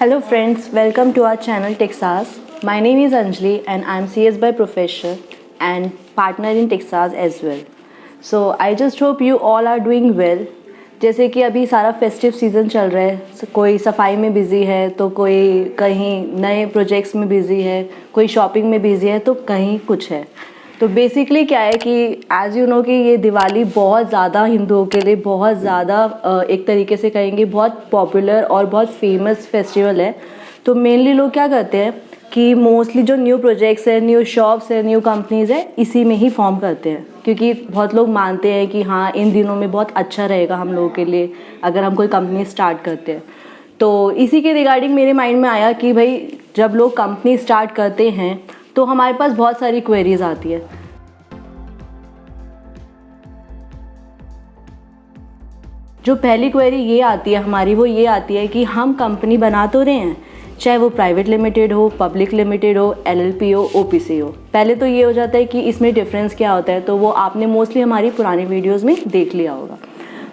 Hello friends, welcome to our channel Texas. My name is Anjali and I am CS by profession and partner in Texas as well. So I just hope you all are doing well. जैसे कि अभी सारा festive season चल रहा है, कोई सफाई में बिज़ी है तो कोई कहीं नए प्रोजेक्ट्स में बिज़ी है, कोई शॉपिंग में बिज़ी है तो कहीं कुछ है। तो बेसिकली क्या है कि एज़ यू नो कि ये दिवाली बहुत ज़्यादा हिंदुओं के लिए बहुत ज़्यादा एक तरीके से कहेंगे बहुत पॉपुलर और बहुत फेमस फेस्टिवल है। तो मेनली लोग क्या करते हैं कि मोस्टली जो न्यू प्रोजेक्ट्स है, न्यू शॉप्स है, न्यू कंपनीज़ है, इसी में ही फॉर्म करते हैं क्योंकि बहुत लोग मानते हैं कि हाँ इन दिनों में बहुत अच्छा रहेगा हम लोगों के लिए अगर हम कोई कंपनी स्टार्ट करते हैं। तो इसी के रिगार्डिंग मेरे माइंड में आया कि भाई जब लोग कंपनी स्टार्ट करते हैं तो हमारे पास बहुत सारी क्वेरीज आती है। जो पहली क्वेरी ये आती है हमारी वो ये आती है कि हम कंपनी बना तो रहे हैं, चाहे वो प्राइवेट लिमिटेड हो, पब्लिक लिमिटेड हो, एलएलपी हो, ओपीसी हो। पहले तो ये हो जाता है कि इसमें डिफरेंस क्या होता है, तो वो आपने मोस्टली हमारी पुरानी वीडियोस में देख लिया होगा।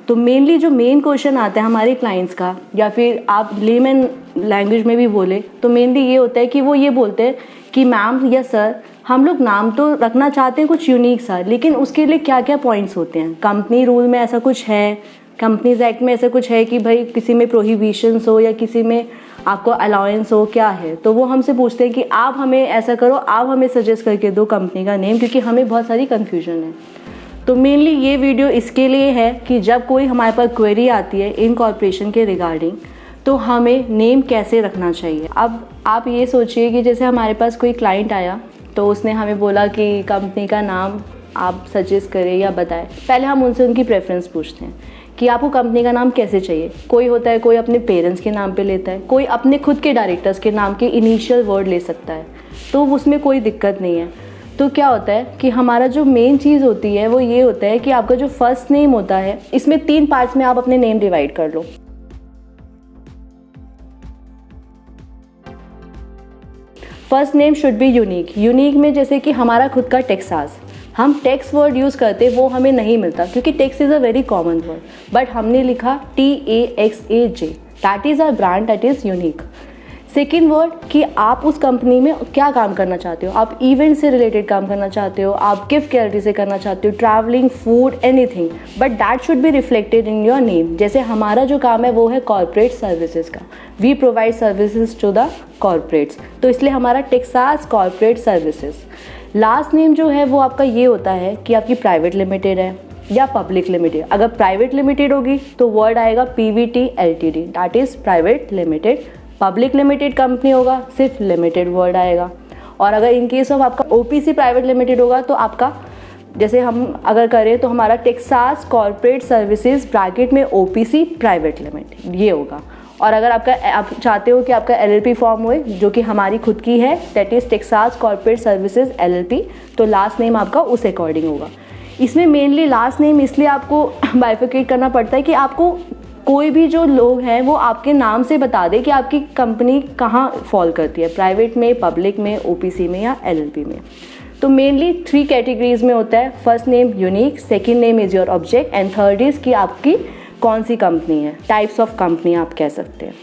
तो मेनली जो मेन क्वेश्चन आता है हमारे क्लाइंट्स का, या फिर आप लेमन लैंग्वेज में भी बोले तो मेनली ये होता है कि वो ये बोलते हैं कि मैम या सर हम लोग नाम तो रखना चाहते हैं कुछ यूनिक सा, लेकिन उसके लिए क्या क्या पॉइंट्स होते हैं, कंपनी रूल में ऐसा कुछ है, कंपनीज एक्ट में ऐसा कुछ है कि भाई किसी में प्रोहिबिशंस हो या किसी में आपको अलाउंस हो, क्या है। तो वो हमसे पूछते हैं कि आप हमें ऐसा करो, आप हमें सजेस्ट करके दो कंपनी का नेम, क्योंकि हमें बहुत सारी कन्फ्यूजन है। तो मेनली ये वीडियो इसके लिए है कि जब कोई हमारे पास क्वेरी आती है इनकॉर्पोरेशन के रिगार्डिंग तो हमें नेम कैसे रखना चाहिए। अब आप ये सोचिए कि जैसे हमारे पास कोई क्लाइंट आया तो उसने हमें बोला कि कंपनी का नाम आप सजेस्ट करें या बताएं। पहले हम उनसे उनकी प्रेफरेंस पूछते हैं कि आपको कंपनी का नाम कैसे चाहिए। कोई होता है कोई अपने पेरेंट्स के नाम पे लेता है, कोई अपने खुद के डायरेक्टर्स के नाम के इनिशियल वर्ड ले सकता है, तो उसमें कोई दिक्कत नहीं है। तो क्या होता है कि हमारा जो मेन चीज़ होती है वो ये होता है कि आपका जो फर्स्ट नेम होता है, इसमें 3 पार्ट्स में आप अपने नेम डिवाइड कर लो। First name should be unique. Unique में जैसे कि हमारा खुद का टेक्सास, हम टेक्स वर्ड यूज़ करते वो हमें नहीं मिलता क्योंकि tax is a very common word, but हमने लिखा TAXAJ, that is our brand, that is unique. Second word कि आप उस कंपनी में क्या काम करना चाहते हो, आप इवेंट से रिलेटेड काम करना चाहते हो, आप गिफ्ट कैरिटी से करना चाहते हो, travelling, food, anything, but that should be reflected in your name. जैसे हमारा जो काम है वो है कॉर्पोरेट सर्विसेज का, we provide services to the corporates, तो इसलिए हमारा Texas corporate services. Last name जो है वो आपका ये होता है कि आपकी प्राइवेट लिमिटेड है या पब्लिक लिमिटेड। अगर प्राइवेट लिमिटेड होगी तो वर्ड आएगा PVT LTD, that is private limited. Public limited company होगा सिर्फ लिमिटेड वर्ड आएगा। और अगर इन केस ऑफ आपका OPC प्राइवेट लिमिटेड होगा तो आपका, जैसे हम अगर करें तो हमारा टेक्सास कॉर्पोरेट सर्विसेज ब्रैकेट में OPC प्राइवेट लिमिटेड ये होगा। और अगर आप चाहते हो कि आपका LLP फॉर्म हुए जो कि हमारी खुद की है, that is Texas corporate services LLP, तो लास्ट नेम आपका उस अकॉर्डिंग होगा। इसमें मेनली लास्ट नेम इसलिए आपको बाइफिकेट करना पड़ता है कि आपको कोई भी जो लोग हैं वो आपके नाम से बता दे कि आपकी कंपनी कहाँ फॉल करती है, प्राइवेट में, पब्लिक में, OPC में या LLP में। तो मेनली 3 कैटेगरीज में होता है। First name unique, second name is your object and third is कि आपकी कौन सी कंपनी है, टाइप्स ऑफ कंपनी आप कह सकते हैं।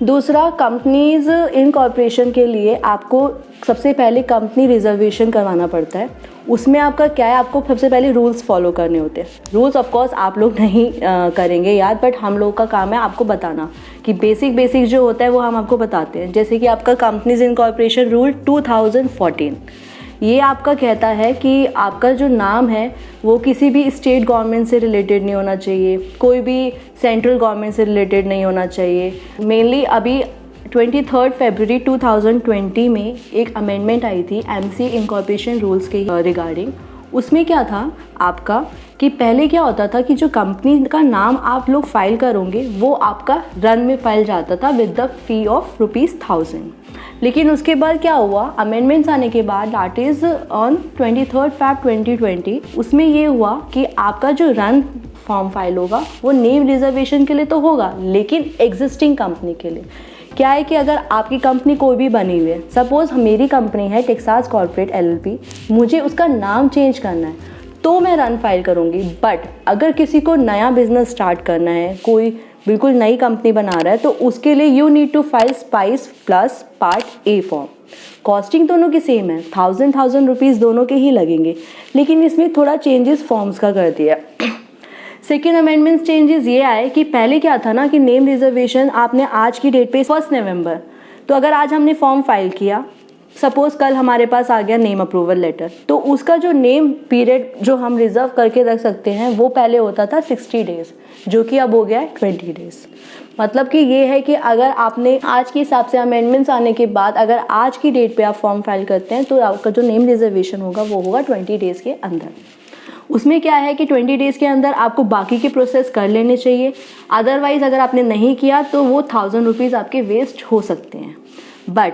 दूसरा, कंपनीज इनकॉर्पोरेशन के लिए आपको सबसे पहले कंपनी रिजर्वेशन करवाना पड़ता है। उसमें आपका क्या है, आपको सबसे पहले रूल्स फॉलो करने होते हैं। रूल्स ऑफ कोर्स आप लोग नहीं करेंगे याद, बट हम लोग का काम है आपको बताना कि बेसिक जो होता है वो हम आपको बताते हैं। जैसे कि आपका कंपनीज इनकॉर्पोरेशन रूल 2014, ये आपका कहता है कि आपका जो नाम है वो किसी भी स्टेट गवर्नमेंट से रिलेटेड नहीं होना चाहिए, कोई भी सेंट्रल गवर्नमेंट से रिलेटेड नहीं होना चाहिए। मेनली अभी 23 फरवरी 2020 में एक अमेंडमेंट आई थी MC इनकॉर्पोरेशन रूल्स के रिगार्डिंग। उसमें क्या था आपका कि पहले क्या होता था कि जो कंपनी का नाम आप लोग फाइल करोगे वो आपका रन में फाइल जाता था विद द फी ऑफ ₹1000। लेकिन उसके बाद क्या हुआ, अमेंडमेंट्स आने के बाद, दैट इज़ ऑन 23 फरवरी 2020, उसमें ये हुआ कि आपका जो रन फॉर्म फाइल होगा वो नेम रिजर्वेशन के लिए तो होगा, लेकिन एग्जिस्टिंग कंपनी के लिए क्या है कि अगर आपकी कंपनी कोई भी बनी हुई है, सपोज मेरी कंपनी है टेक्सास कॉर्पोरेट LLP, मुझे उसका नाम चेंज करना है, तो मैं रन फाइल करूँगी। बट अगर किसी को नया बिजनेस स्टार्ट करना है, कोई बिल्कुल नई कंपनी बना रहा है, तो उसके लिए you need to file spice plus part A form. Costing दोनों की सेम है, 1000 रुपीज़ दोनों के ही लगेंगे, लेकिन इसमें थोड़ा चेंजेस फॉर्म्स का कर दिया। सेकेंड अमेंडमेंट चेंजेस ये आए कि पहले क्या था ना कि नेम रिजर्वेशन आपने आज की डेट पे 1 नवंबर, तो अगर आज हमने फॉर्म फाइल किया, सपोज कल हमारे पास आ गया नेम अप्रूवल लेटर, तो उसका जो नेम पीरियड जो हम रिजर्व करके रख सकते हैं वो पहले होता था 60 डेज, जो कि अब हो गया है 20 डेज। मतलब कि ये है कि अगर आपने आज के हिसाब से अमेंडमेंट्स आने के बाद अगर आज की डेट पे आप फॉर्म फाइल करते हैं तो आपका जो नेम रिजर्वेशन होगा वो होगा 20 डेज के अंदर। उसमें क्या है कि 20 डेज के अंदर आपको बाकी के प्रोसेस कर लेने चाहिए, अदरवाइज अगर आपने नहीं किया तो वो 1000 रुपीज़ आपके वेस्ट हो सकते हैं। बट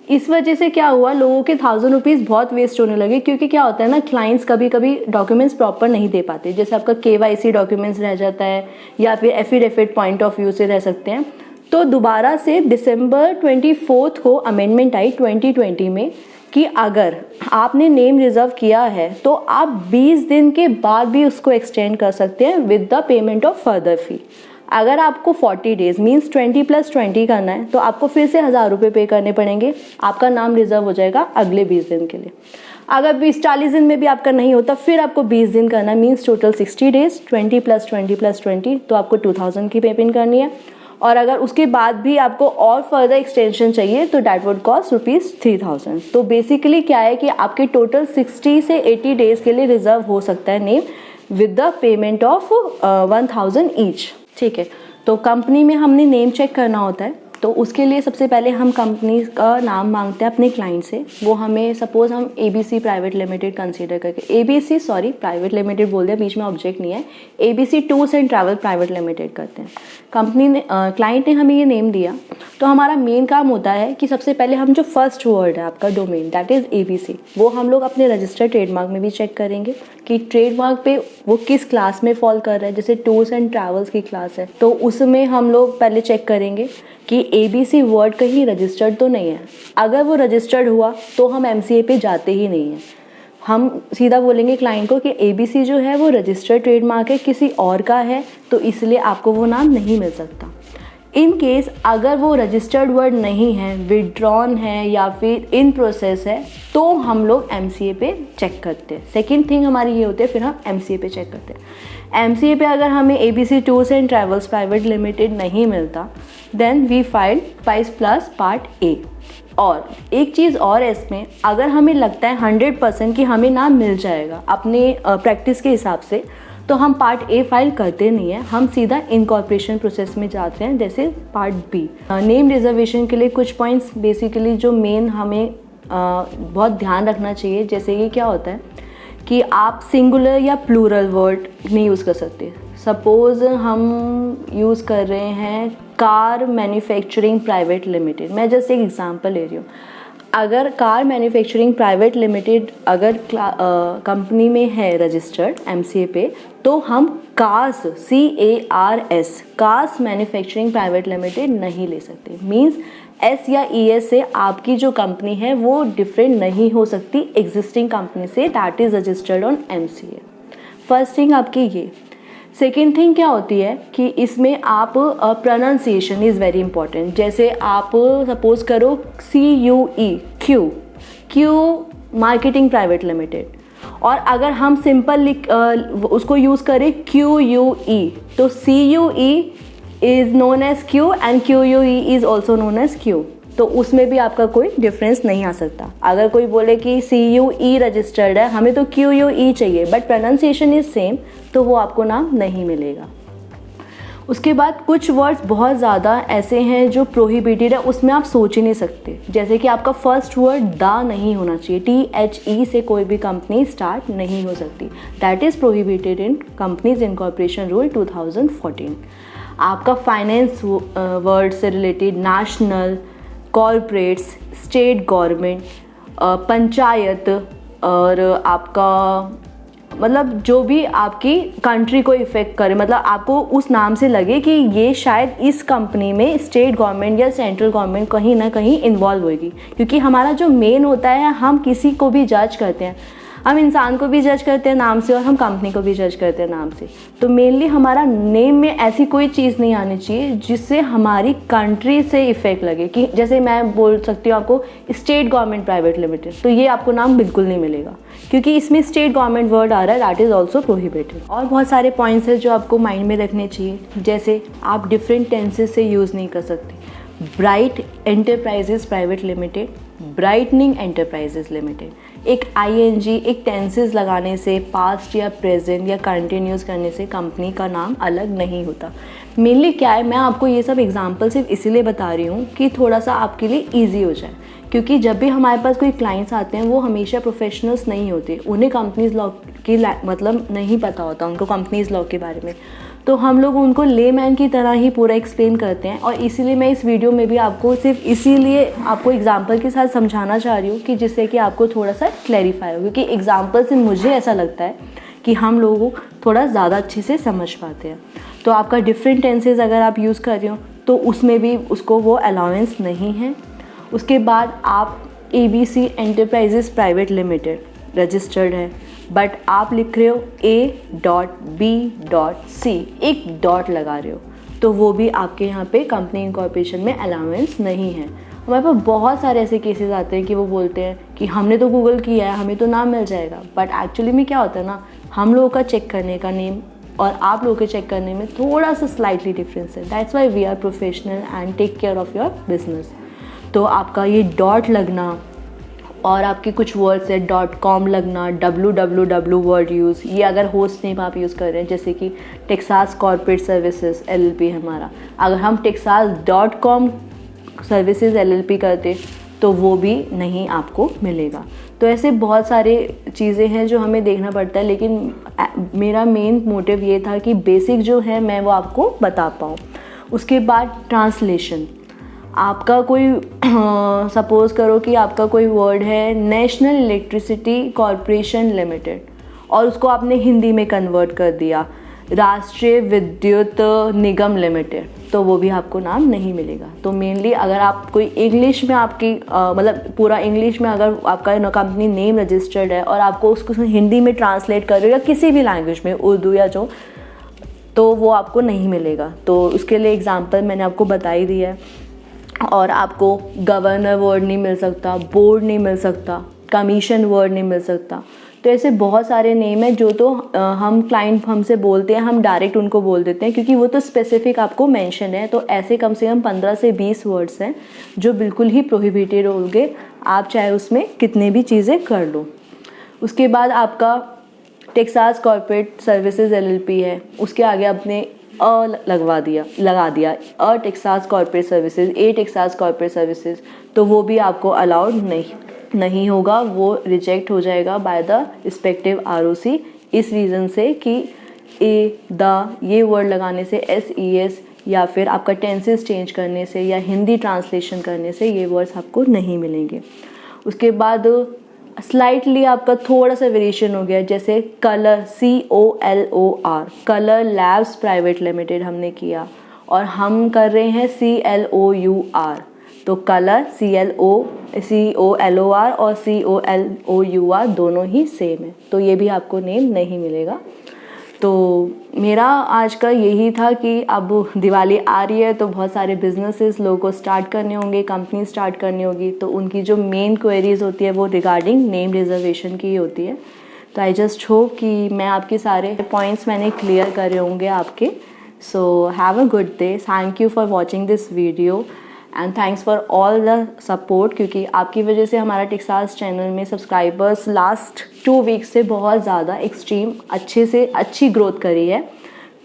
इस वजह से क्या हुआ, लोगों के 1000 रुपीज़ बहुत वेस्ट होने लगे, क्योंकि क्या होता है ना, क्लाइंट्स कभी कभी डॉक्यूमेंट्स प्रॉपर नहीं दे पाते, जैसे आपका KYC डॉक्यूमेंट्स रह जाता है या फिर एफिडेविट पॉइंट ऑफ व्यू से रह सकते हैं। तो दोबारा से दिसंबर 24 को अमेंडमेंट आई 2020 में कि अगर आपने नेम रिजर्व किया है तो आप 20 दिन के बाद भी उसको एक्सटेंड कर सकते हैं with the payment of further fee. अगर आपको 40 डेज मीन्स 20 + 20 करना है तो आपको फिर से 1000 रुपये पे करने पड़ेंगे, आपका नाम रिजर्व हो जाएगा अगले 20 दिन के लिए। अगर 40 दिन में भी आपका नहीं होता फिर आपको 20 दिन करना है, मीन्स टोटल 60 डेज, 20 + 20 + 20, तो आपको 2000 की पेमेंट करनी है। और अगर उसके बाद भी आपको और फर्दर एक्सटेंशन चाहिए तो डैट वुड कॉस्ट ₹3000। तो बेसिकली क्या है कि आपके टोटल 60 से 80 डेज के लिए रिजर्व हो सकता है name with the payment of 1000 each. ठीक है, तो कंपनी में हमने नेम चेक करना होता है, तो उसके लिए सबसे पहले हम कंपनी का नाम मांगते हैं अपने क्लाइंट से। वो हमें सपोज हम ABC प्राइवेट लिमिटेड कंसीडर करके, ABC सॉरी प्राइवेट लिमिटेड बोल दिया, बीच में ऑब्जेक्ट नहीं है, ABC tours and travel private limited करते हैं। कंपनी ने क्लाइंट ने हमें ये नेम दिया, तो हमारा मेन काम होता है कि सबसे पहले हम जो फर्स्ट वर्ड है आपका डोमेन दैट इज़ ABC, वो हम लोग अपने रजिस्टर्ड ट्रेडमार्क में भी चेक करेंगे कि ट्रेडमार्क पे वो किस क्लास में फॉल कर रहा है। जैसे टूर्स एंड ट्रैवल्स की क्लास है तो उसमें हम लोग पहले चेक करेंगे कि ABC वर्ड कहीं रजिस्टर्ड तो नहीं है। अगर वो रजिस्टर्ड हुआ तो हम MCA पे जाते ही नहीं हैं, हम सीधा बोलेंगे क्लाइंट को कि ABC जो है वो रजिस्टर्ड ट्रेडमार्क है, किसी और का है, तो इसलिए आपको वो नाम नहीं मिल सकता। इन केस अगर वो रजिस्टर्ड वर्ड नहीं है, विड्रॉन है या फिर इन प्रोसेस है, तो हम लोग MCA पे चेक करते हैं। सेकेंड थिंग हमारी ये होती है, फिर हम MCA पे चेक करते हैं। MCA पे अगर हमें ABC tours and travels private limited नहीं मिलता then we file spice plus part A. और एक चीज़ और है इसमें, अगर हमें लगता है 100% कि हमें नाम मिल जाएगा अपने प्रैक्टिस के हिसाब से, तो हम पार्ट ए फाइल करते नहीं हैं, हम सीधा इनकॉर्पोरेशन प्रोसेस में जाते हैं, जैसे पार्ट बी। नेम रिजर्वेशन के लिए कुछ पॉइंट्स बेसिकली जो मेन हमें बहुत ध्यान रखना चाहिए, जैसे कि क्या होता है कि आप सिंगुलर या प्लूरल वर्ड नहीं यूज़ कर सकते। सपोज़ हम यूज़ कर रहे हैं कार मैन्युफैक्चरिंग प्राइवेट लिमिटेड, मैं जस्ट एक एग्जांपल ले रही हूँ। अगर कार मैन्युफैक्चरिंग प्राइवेट लिमिटेड अगर कंपनी में है रजिस्टर्ड MCA पे, तो हम cars CARS cars manufacturing private limited नहीं ले सकते। मींस S या ES से आपकी जो कंपनी है वो डिफरेंट नहीं हो सकती existing company say that is registered on MCA। First thing आपकी ये। सेकेंड थिंग क्या होती है कि इसमें आप प्रोनाउंसिएशन इज़ वेरी इंपॉर्टेंट। जैसे आप सपोज करो CUE Q marketing private limited, और अगर हम सिंपल उसको यूज़ करें QUE, तो CUE is known as Q and QUE is also known as Q, तो उसमें भी आपका कोई डिफरेंस नहीं आ सकता। अगर कोई बोले कि CUE रजिस्टर्ड है, हमें तो QUE चाहिए, बट प्रोनाउंसिएशन इज़ सेम, तो वो आपको नाम नहीं मिलेगा। उसके बाद कुछ वर्ड्स बहुत ज़्यादा ऐसे हैं जो प्रोहिबिटेड है, उसमें आप सोच ही नहीं सकते। जैसे कि आपका फर्स्ट वर्ड दा नहीं होना चाहिए, THE से कोई भी कंपनी स्टार्ट नहीं हो सकती, that is prohibited in companies incorporation rule 2014। आपका फाइनेंस वर्ड से related national, corporates, state government, panchayat और आपका मतलब जो भी आपकी कंट्री को इफ़ेक्ट करे, मतलब आपको उस नाम से लगे कि ये शायद इस कंपनी में स्टेट गवर्नमेंट या सेंट्रल गवर्नमेंट कहीं ना कहीं इन्वॉल्व होगी, क्योंकि हमारा जो मेन होता है हम किसी को भी जज करते हैं। हम इंसान को भी जज करते हैं नाम से और हम कंपनी को भी जज करते हैं नाम से। तो मेनली हमारा नेम में ऐसी कोई चीज़ नहीं आनी चाहिए जिससे हमारी कंट्री से इफ़ेक्ट लगे, कि जैसे मैं बोल सकती हूँ आपको स्टेट गवर्नमेंट प्राइवेट लिमिटेड, तो ये आपको नाम बिल्कुल नहीं मिलेगा क्योंकि इसमें स्टेट गवर्नमेंट वर्ड आ रहा है, दैट इज़ ऑल्सो प्रोहिबिटेड। और बहुत सारे पॉइंट्स हैं जो आपको माइंड में रखने चाहिए, जैसे आप डिफरेंट टेंसेस से यूज़ नहीं कर सकते। Bright enterprises private limited, brightening enterprises limited, एक आईएनजी एक टेंसेस लगाने से, पास्ट या प्रेजेंट या कंटिन्यूस करने से कंपनी का नाम अलग नहीं होता। मेनली क्या है, मैं आपको ये सब एग्जांपल सिर्फ इसीलिए बता रही हूँ कि थोड़ा सा आपके लिए ईजी हो जाए, क्योंकि जब भी हमारे पास कोई क्लाइंट्स आते हैं वो हमेशा प्रोफेशनल्स नहीं होते, उन्हें कंपनीज लॉ की मतलब नहीं पता होता उनको कंपनीज लॉ के बारे में, तो हम लोग उनको लेमैन की तरह ही पूरा एक्सप्लेन करते हैं। और इसीलिए मैं इस वीडियो में भी आपको सिर्फ इसीलिए आपको एग्जांपल के साथ समझाना चाह रही हूँ कि जिससे कि आपको थोड़ा सा क्लैरिफाई हो, क्योंकि एग्जांपल से मुझे ऐसा लगता है कि हम लोगों को थोड़ा ज़्यादा अच्छे से समझ पाते हैं। तो आपका डिफरेंट टेंसेज अगर आप यूज़ कर रहे हो तो उसमें भी उसको वो अलाउंस नहीं है। उसके बाद आप ABC enterprises private limited registered है, बट आप लिख रहे हो A.B.C, एक डॉट लगा रहे हो, तो वो भी आपके यहाँ पे कंपनी इनकॉर्पोरेशन में अलाउंस नहीं है। हमारे पास बहुत सारे ऐसे केसेस आते हैं कि वो बोलते हैं कि हमने तो गूगल किया है, हमें तो नाम मिल जाएगा, बट एक्चुअली में क्या होता है ना, हम लोगों का चेक करने का नेम और आप लोगों के चेक करने में थोड़ा सा स्लाइटली डिफरेंस है। That's why we are professional and take care of your business. तो आपका ये डॉट लगना और आपके कुछ वर्ड्स है .com लगना, www वर्ड यूज़, ये अगर होस्ट नेम आप यूज़ कर रहे हैं, जैसे कि टेक्सास कॉर्पोरेट सर्विसेज LLP है हमारा, अगर हम texas.com सर्विसेज LLP करते तो वो भी नहीं आपको मिलेगा। तो ऐसे बहुत सारे चीज़ें हैं जो हमें देखना पड़ता है, लेकिन मेरा मेन मोटिव ये था कि बेसिक जो है मैं वो आपको बता पाऊँ। उसके बाद ट्रांसलेशन, आपका कोई सपोज़ करो कि आपका कोई वर्ड है नेशनल इलेक्ट्रिसिटी कॉरपोरेशन लिमिटेड और उसको आपने हिंदी में कन्वर्ट कर दिया राष्ट्रीय विद्युत निगम लिमिटेड, तो वो भी आपको नाम नहीं मिलेगा। तो मेनली अगर आप कोई इंग्लिश में आपकी मतलब पूरा इंग्लिश में अगर आपका कंपनी नेम रजिस्टर्ड है और आपको उसको हिंदी में ट्रांसलेट कर रहे हो या किसी भी लैंग्वेज में, उर्दू या जो, तो वो आपको नहीं मिलेगा। तो उसके लिए एग्जांपल मैंने आपको बता ही दिया है। और आपको गवर्नर वर्ड नहीं मिल सकता, बोर्ड नहीं मिल सकता, कमीशन वर्ड नहीं मिल सकता। तो ऐसे बहुत सारे नेम हैं जो तो हम क्लाइंट हमसे बोलते हैं, हम डायरेक्ट उनको बोल देते हैं क्योंकि वो तो स्पेसिफिक आपको मेंशन है। तो ऐसे कम से कम 15 से 20 वर्ड्स हैं जो बिल्कुल ही प्रोहिबिटेड होंगे, आप चाहे उसमें कितने भी चीज़ें कर लो। उसके बाद आपका टेक्सास कॉर्पोरेट सर्विसेज LLP है, उसके आगे आपने लगा दिया Texas corporate services, Texas corporate services, तो वो भी आपको अलाउड नहीं होगा, वो रिजेक्ट हो जाएगा बाय द रिस्पेक्टिव ROC, इस रीज़न से कि ये वर्ड लगाने से SES या फिर आपका टेंसेस चेंज करने से या हिंदी ट्रांसलेशन करने से ये वर्ड्स आपको नहीं मिलेंगे। उसके बाद स्लाइटली आपका थोड़ा सा वेरिएशन हो गया, जैसे colour COLOR, colour labs private limited हमने किया और हम कर रहे हैं CLOUR, तो कलर COLOR और COLOUR दोनों ही सेम है, तो ये भी आपको नेम नहीं मिलेगा। तो मेरा आज का यही था कि अब दिवाली आ रही है तो बहुत सारे बिजनेसेस लोगों को स्टार्ट करने होंगे, कंपनी स्टार्ट करनी होगी, तो उनकी जो मेन क्वेरीज होती है वो रिगार्डिंग नेम रिजर्वेशन की होती है। तो आई जस्ट होप कि मैं आपके सारे पॉइंट्स मैंने क्लियर करे होंगे आपके। So have a good day, thank you for watching this video and thanks for all the support, क्योंकि आपकी वजह से हमारा टेक्सास चैनल में सब्सक्राइबर्स लास्ट 2 वीक्स से बहुत ज़्यादा एक्सट्रीम अच्छी ग्रोथ करी है।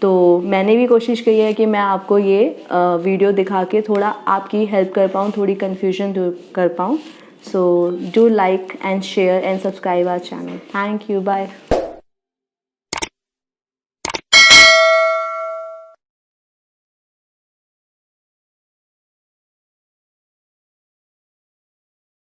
तो मैंने भी कोशिश की है कि मैं आपको ये वीडियो दिखा के थोड़ा आपकी हेल्प कर पाऊँ, थोड़ी कन्फ्यूजन दूर कर पाऊँ। So do like and share and subscribe our channel. Thank you, bye.